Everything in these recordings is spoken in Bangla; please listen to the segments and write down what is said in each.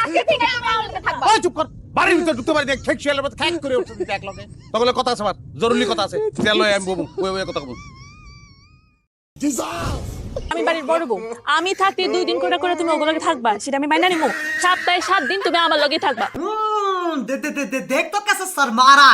আজকে থেকে আমি আমার লগে থাকবা। ওই চুপ কর, বাড়ির ভিতর ঢুকতে পারি না, খেক শিয়ালের মতো খেক করে উঠতে দিতে এক লগে। তখন কথা আছে আমার, জরুরি কথা আছে, চলো আমি বলবো, ওই কথা বলবো। আমি বাড়ির বড় বউ, আমি থাকতে 2 দিন করে করে তুমি ওগুলোকে থাকবা, সেটা আমি মাইনা নিমু। সপ্তাহে 7 দিন তুমি আমার লগে থাকবা। देख तो कैसे सर मारा।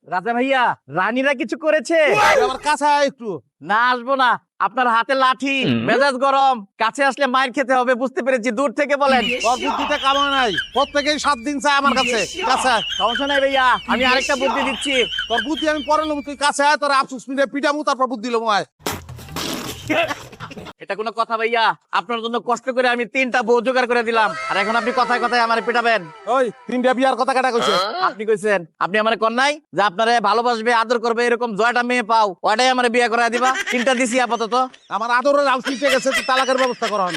রাজা ভাইয়া, রানীরা কিছু করেছে? আমার কাছে আয় একটু। না, আসবো না। আপনার হাতে লাঠি, মেজাজ গরম, কাছে আসলে মাইর খেতে হবে, বুঝতে পেরেছি। দূর থেকে বলেন। তোর বুদ্ধিতে কামা নাই, প্রত্যেকেই 7 দিন চায় আমার কাছে। কাছে আয়। সমস্যা নাই ভাইয়া, আমি আরেকটা বুদ্ধি দিচ্ছি। তোর বুদ্ধি আমি পরে নেবো, তুই কাছে আয়, তোর আফসোস মিলে পিটামু, তারপর বুদ্ধি লমু। আয়। এটা কোনো কথা ভাইয়া? আপনার জন্য কষ্ট করে আমি 3টা বউ জোগাড় করে দিলাম, আর এখন আপনি কথায় কথায় আমার পিটাবেন? ওই 3টা বিয়ার কথা কাটা কইছে। আপনি কইছেন, আপনি আমার কন নাই যে আপনারে ভালোবাসবে, আদর করবে, এরকম জয়টা মেয়ে পাও, ওটাই আমার বিয়ে করায় দিবা। 3টা দিছি আপাতত। আমার আদরের আল শিখে গেছে, তুই তালাকের ব্যবস্থা করন।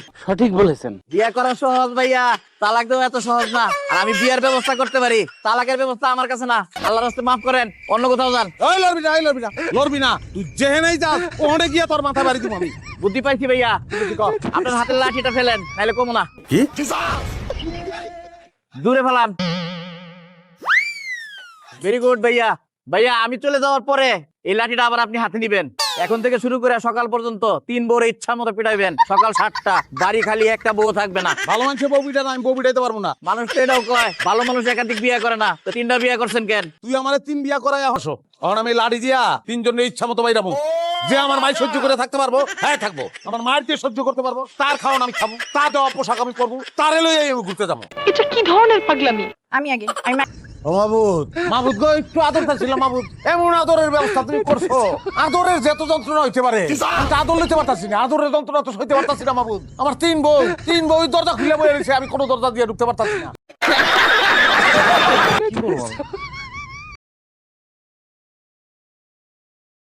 বিয়ে করা সহজ ভাইয়া, তালাক দেওয়া এত সহজ না। আর আমি বিয়ের ব্যবস্থা করতে পারি, তালাকের ব্যবস্থা আমার কাছে না। আল্লাহর রাস্তায় মাফ করেন, অন্য কোথাও যান। ওই লড়বি না, লড়বি না, লড়বি না। তুই যেহেনেই যাস, ওখানে গিয়া তোর মাথা বাড়ি দিব আমি। বুদ্ধি পাইছি ভাইয়া, আপনার হাতের লাঠিটা ফেলেন, নাইলে কমো না। কি? দূরে ফেলান। ভেরি গুড ভাইয়া। ভাইয়া, আমি চলে যাওয়ার পরে এই লাঠিটা আবার আপনি হাতে নিবেন। এখন থেকে শুরু করে সকাল পর্যন্ত 3 বউরে ইচ্ছা মতো পিটাইবেন। সকাল 7টা, বাড়ি খালি একটা বউ থাকবে না। ভালো মানুষের বউ পিটা না, আমি বউ পিটাইতে পারবো না। মানুষ তো এটাও কয়, ভালো মানুষ একাধিক বিয়ে করে না, তো 3টা বিয়ে করছেন কেন? তুই আমার 3 বিয়া করাই হসো। এখন আমি লাড়ি দিয়া 3 জনের ইচ্ছা মতো বাইরাবো। যে আমার মাই সহ্য করে থাকতে পারবো, হ্যাঁ থাকবো। আমার মায়ের দিয়ে সহ্য করতে পারবো, তার খাওয়ান আমি খাবো, তার দেওয়া পোশাক আমি করবো, তার এলোই আমি ঘুরতে যাবো। এটা কি ধরনের পাগলামি? আমি আগে ও মাহবুব, মাহবুব গো, একটু আদরটা ছিল মাহবুব। এমন আদরের ব্যবস্থা তুমি করছো, আদরের যত যন্ত্রণা হইতে পারে, আমি তো আদর নিতে পারতাছি না। আদরের যন্ত্রণা তো সইতে পারতাছি না মাহবুব। আমার 3 বউ দরজা খুলে বয়ে রয়েছে, আমি কোনো দরজা দিয়ে ঢুকতে পারতাছি না। কি বলবো আমি?